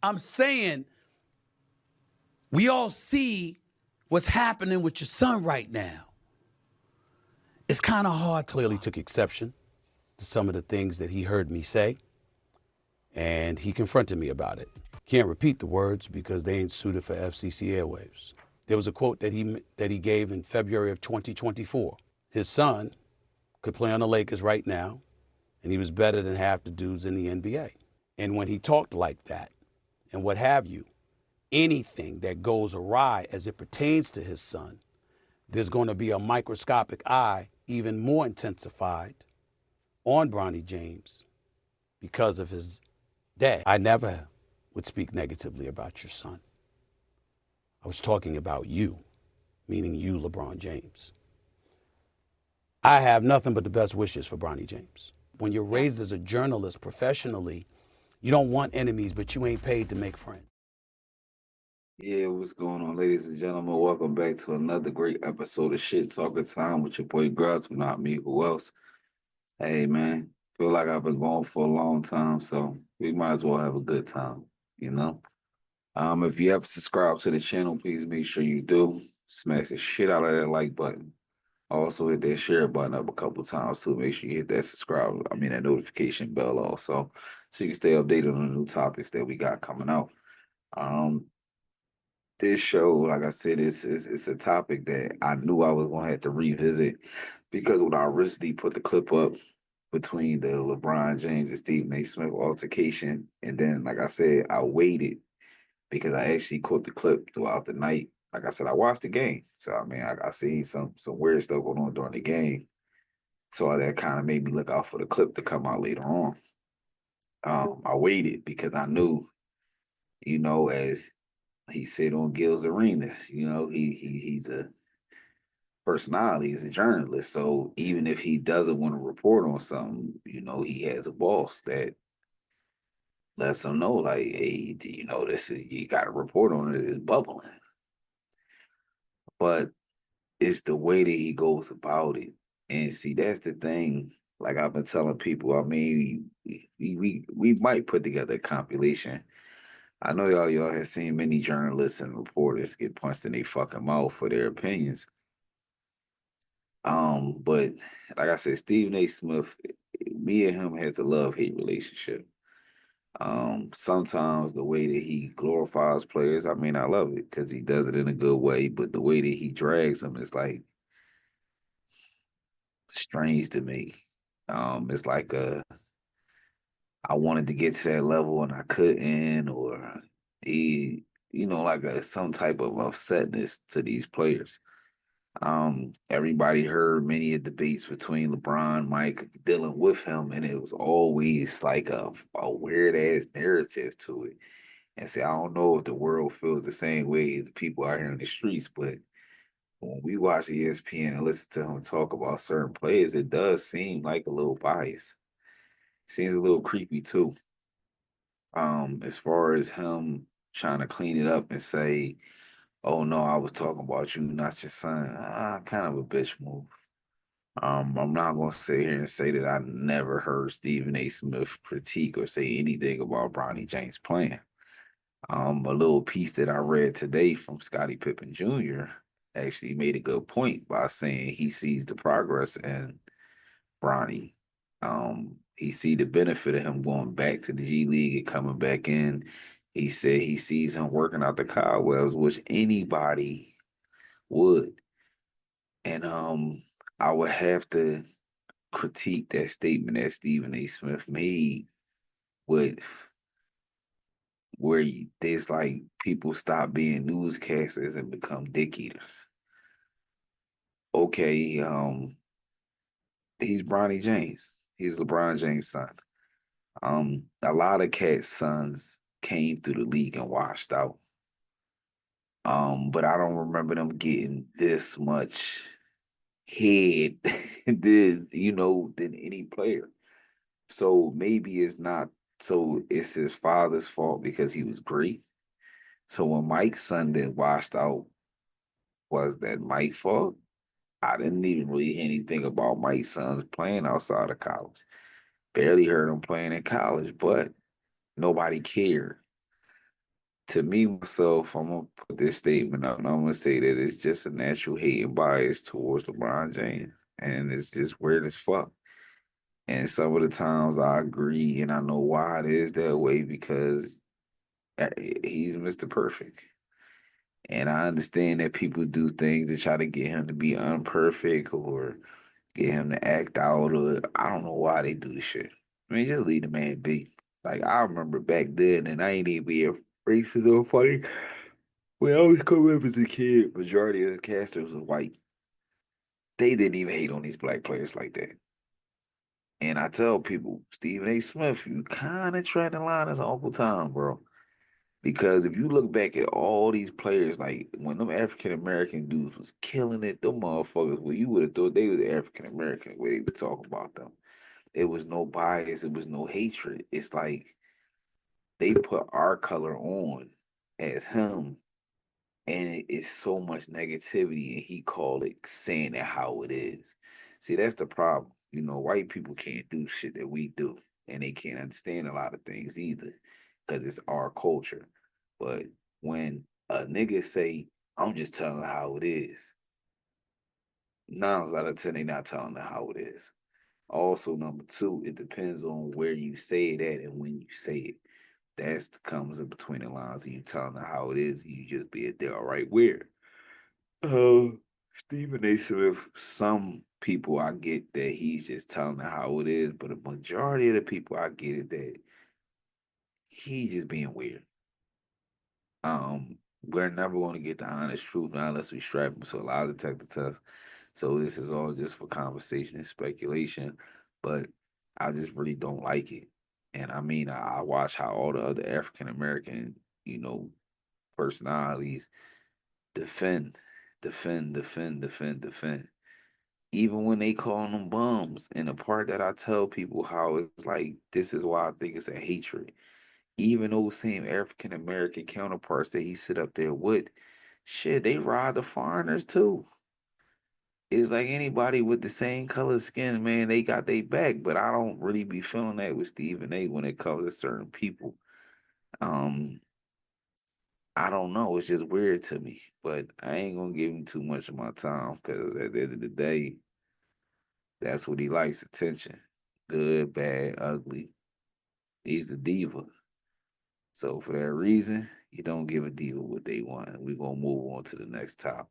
I'm saying we all see what's happening with your son right now. It's kind of hard. Clearly took exception to some of the things that he heard me say, and he confronted me about it. Can't repeat the words because they ain't suited for FCC airwaves. There was a quote that he gave in February of 2024. His son could play on the Lakers right now, and he was better than half the dudes in the NBA. And when he talked like that, and what have you, anything that goes awry as it pertains to his son, there's going to be a microscopic eye, even more intensified, on Bronny James because of his dad. I never would speak negatively about your son. I was talking about you, meaning you, LeBron James. I have nothing but the best wishes for Bronny James. When you're raised as a journalist professionally, you don't want enemies, but you ain't paid to make friends. Yeah, what's going on, ladies and gentlemen? Welcome back to another great episode of Shit Talking Time with your boy Grubbs, not me, who else? Hey, man, feel like I've been going for a long time, so we might as well have a good time, you know? If you haven't subscribed to the channel, please make sure you do. Smash the shit out of that like button. Also hit that share button up a couple times too. Make sure you hit that that notification bell also, so you can stay updated on the new topics that we got coming out. Um, this show, like I said, it's a topic that I knew I was gonna have to revisit because when I originally put the clip up between the LeBron James and Stephen A. Smith altercation, and then like I said, I waited because I actually caught the clip throughout the night. Like I said, I watched the game, so I mean, I seen some weird stuff going on during the game, so that kind of made me look out for the clip to come out later on. I waited because I knew, as he said on Gil's Arenas, he's a personality, he's a journalist. So even if he doesn't want to report on something, he has a boss that lets him know, like, hey, this is you got to report on it. It's bubbling, but it's the way that he goes about it. And see, that's the thing. Like I've been telling people, I mean, we might put together a compilation. I know y'all have seen many journalists and reporters get punched in their fucking mouth for their opinions. But like I said, Stephen A. Smith, me and him has a love-hate relationship. Sometimes the way that he glorifies players, I mean, I love it because he does it in a good way, but the way that he drags them is like strange to me. It's like I wanted to get to that level and I couldn't, or he, like some type of upsetness to these players. Everybody heard many of debates between LeBron, Mike dealing with him, and it was always like a weird ass narrative to it. And say, I don't know if the world feels the same way as the people out here in the streets, but when we watch ESPN and listen to him talk about certain players, it does seem like a little bias. Seems a little creepy too. As far as him trying to clean it up and say, "Oh no, I was talking about you, not your son," kind of a bitch move. I'm not gonna sit here and say that I never heard Stephen A. Smith critique or say anything about Bronny James playing. A little piece that I read today from Scottie Pippen Jr. actually made a good point by saying he sees the progress in Bronny. He see the benefit of him going back to the G League and coming back in. He said he sees him working out the cobwebs, which anybody would. And I would have to critique that statement that Stephen A. Smith made with where there's like people stop being newscasters and become dick eaters. Okay, he's Bronny James. He's LeBron James' son. A lot of cats' sons came through the league and washed out. But I don't remember them getting this much head than any player. So maybe it's not so it's his father's fault because he was great. So when Mike's son then washed out, was that Mike's fault? I didn't even really hear anything about Mike's sons playing outside of college. Barely heard him playing in college, but nobody cared. To me, myself, I'm gonna put this statement out, and I'm gonna say that it's just a natural hate and bias towards LeBron James, and it's just weird as fuck. And some of the times I agree, and I know why it is that way because he's Mr. Perfect. And I understand that people do things to try to get him to be unperfect or get him to act out, or I don't know why they do this shit. I mean, just leave the man be. Like, I remember back then, and I ain't even being racist or funny. When I was coming up as a kid, majority of the casters was white. They didn't even hate on these black players like that. And I tell people, Stephen A. Smith, you kind of tread the line as Uncle Tom, bro. Because if you look back at all these players, like when them African American dudes was killing it, them motherfuckers, well, you would have thought they was African American the way they would talk about them. It was no bias, it was no hatred. It's like they put our color on as him, and it is so much negativity, and he called it saying it how it is. See, that's the problem. You know, white people can't do shit that we do, and they can't understand a lot of things either, because it's our culture. But when a nigga say, "I'm just telling how it is," 9 out of 10 they not telling her how it is. Also, number two, it depends on where you say it at and when you say it. That's comes in between the lines of you telling her how it is, and you just be there, all right, where? Uh, Stephen A. Smith, some people I get that he's just telling her how it is, but a majority of the people I get it that he's just being weird. We're never going to get the honest truth now unless we strap him to a lie detector test. So this is all just for conversation and speculation, but I just really don't like it. And I mean, I watch how all the other African American, you know, personalities defend, defend. Even when they call them bums. And the part that I tell people how it's like, this is why I think it's a hatred. Even those same African American counterparts that he sit up there with, shit, they ride the foreigners too. It's like anybody with the same color skin, man, they got their back. But I don't really be feeling that with Stephen A when it comes to certain people. Um, I don't know. It's just weird to me. But I ain't gonna give him too much of my time because at the end of the day, that's what he likes, attention. Good, bad, ugly. He's the diva. So for that reason, you don't give a diva what they want. We're gonna move on to the next topic.